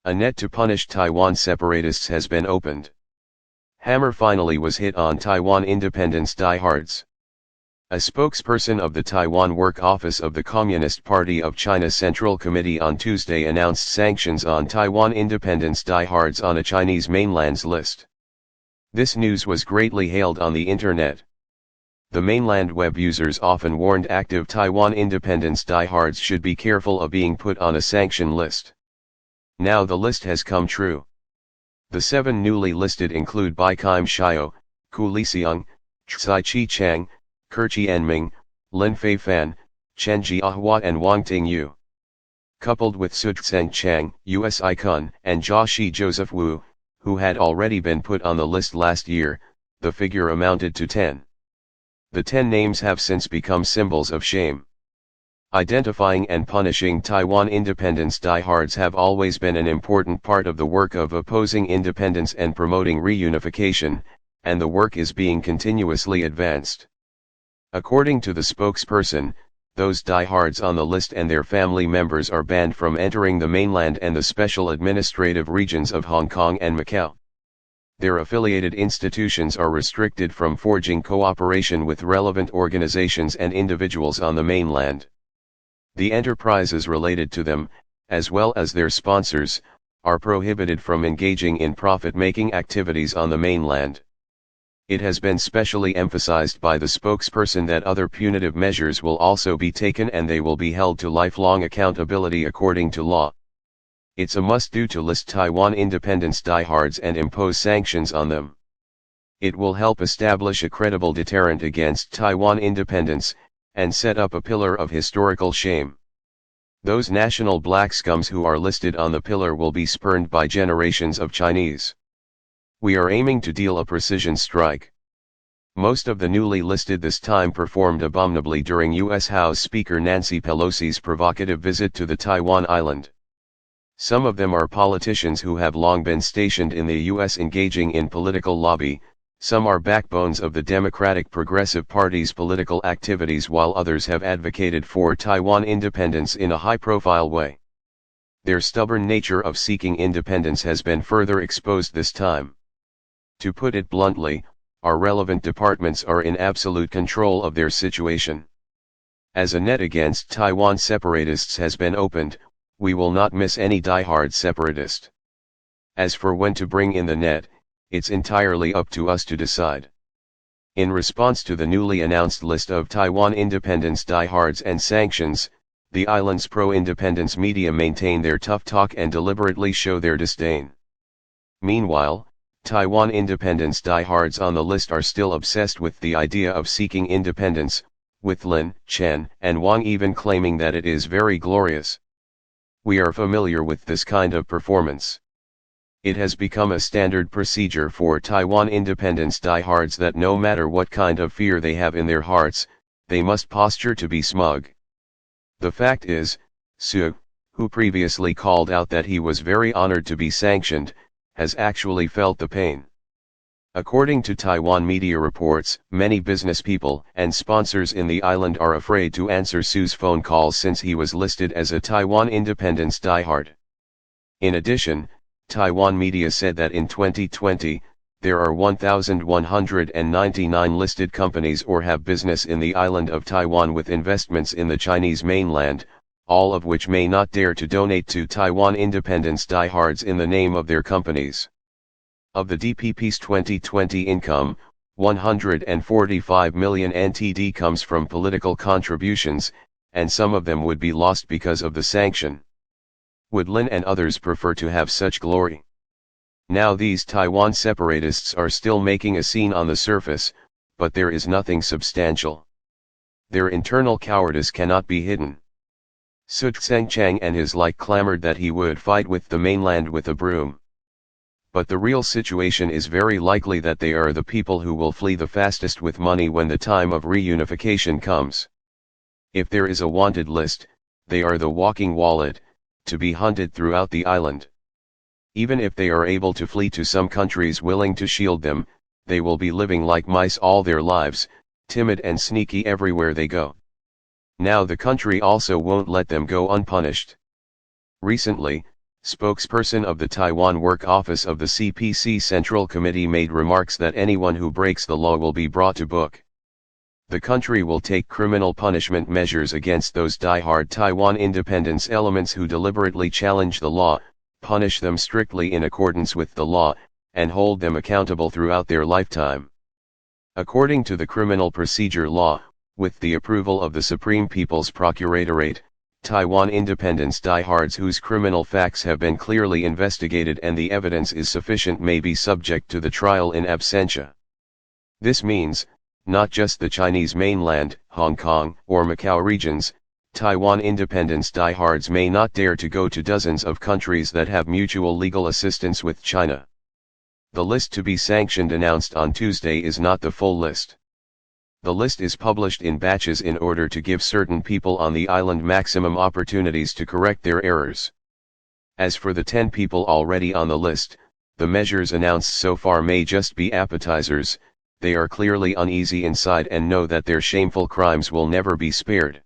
A net to punish Taiwan separatists has been opened. Hammer finally was hit on Taiwan independence diehards. A spokesperson of the Taiwan Work Office of the Communist Party of China Central Committee on Tuesday announced sanctions on Taiwan independence diehards on a Chinese mainland's list. This news was greatly hailed on the internet. The mainland web users often warned active Taiwan independence diehards should be careful of being put on a sanction list. Now the list has come true. The 7 newly listed include Bi-khim Hsiao, Koo Li-hsiung, Tsai Chi-chang, Ker Chien-ming, Lin Fei-fan, Chen Jiau-hua and Wang Ting-yu. Coupled with Su Tseng-chang, Si-kun, and Jaushieh Joseph Wu, who had already been put on the list last year, the figure amounted to 10. The 10 names have since become symbols of shame. Identifying and punishing Taiwan independence diehards have always been an important part of the work of opposing independence and promoting reunification, and the work is being continuously advanced. According to the spokesperson, those diehards on the list and their family members are banned from entering the mainland and the special administrative regions of Hong Kong and Macau. Their affiliated institutions are restricted from forging cooperation with relevant organizations and individuals on the mainland. The enterprises related to them, as well as their sponsors, are prohibited from engaging in profit-making activities on the mainland. It has been specially emphasized by the spokesperson that other punitive measures will also be taken and they will be held to lifelong accountability according to law. It's a must-do to list Taiwan independence diehards and impose sanctions on them. It will help establish a credible deterrent against Taiwan independence, and set up a pillar of historical shame. Those national black scums who are listed on the pillar will be spurned by generations of Chinese. We are aiming to deal a precision strike. Most of the newly listed this time performed abominably during U.S. House Speaker Nancy Pelosi's provocative visit to the Taiwan island. Some of them are politicians who have long been stationed in the U.S. engaging in political lobby, some are backbones of the Democratic Progressive Party's political activities while others have advocated for Taiwan independence in a high-profile way. Their stubborn nature of seeking independence has been further exposed this time. To put it bluntly, our relevant departments are in absolute control of their situation. As a net against Taiwan separatists has been opened, we will not miss any diehard separatist. As for when to bring in the net, it's entirely up to us to decide. In response to the newly announced list of Taiwan independence diehards and sanctions, the island's pro-independence media maintain their tough talk and deliberately show their disdain. Meanwhile, Taiwan independence diehards on the list are still obsessed with the idea of seeking independence, with Lin, Chen, and Wang even claiming that it is very glorious. We are familiar with this kind of performance. It has become a standard procedure for Taiwan independence diehards that no matter what kind of fear they have in their hearts, they must posture to be smug. The fact is, Su, who previously called out that he was very honored to be sanctioned, has actually felt the pain. According to Taiwan media reports, many business people and sponsors in the island are afraid to answer Su's phone calls since he was listed as a Taiwan independence diehard. In addition, Taiwan media said that in 2020, there are 1,199 listed companies or have business in the island of Taiwan with investments in the Chinese mainland, all of which may not dare to donate to Taiwan independence diehards in the name of their companies. Of the DPP's 2020 income, 145 million NTD comes from political contributions, and some of them would be lost because of the sanction. Would Lin and others prefer to have such glory? Now these Taiwan separatists are still making a scene on the surface, but there is nothing substantial. Their internal cowardice cannot be hidden. Su Tseng-chang and his like clamored that he would fight with the mainland with a broom. But the real situation is very likely that they are the people who will flee the fastest with money when the time of reunification comes. If there is a wanted list, they are the walking wallet, to be hunted throughout the island. Even if they are able to flee to some countries willing to shield them, they will be living like mice all their lives, timid and sneaky everywhere they go. Now the country also won't let them go unpunished. Recently, Spokesperson of the Taiwan Work Office of the CPC Central Committee made remarks that anyone who breaks the law will be brought to book. The country will take criminal punishment measures against those die-hard Taiwan independence elements who deliberately challenge the law, punish them strictly in accordance with the law, and hold them accountable throughout their lifetime. According to the criminal procedure law, with the approval of the Supreme People's Procuratorate, Taiwan independence diehards whose criminal facts have been clearly investigated and the evidence is sufficient may be subject to the trial in absentia. This means, not just the Chinese mainland, Hong Kong, or Macau regions, Taiwan independence diehards may not dare to go to dozens of countries that have mutual legal assistance with China. The list to be sanctioned announced on Tuesday is not the full list. The list is published in batches in order to give certain people on the island maximum opportunities to correct their errors. As for the 10 people already on the list, the measures announced so far may just be appetizers. They are clearly uneasy inside and know that their shameful crimes will never be spared.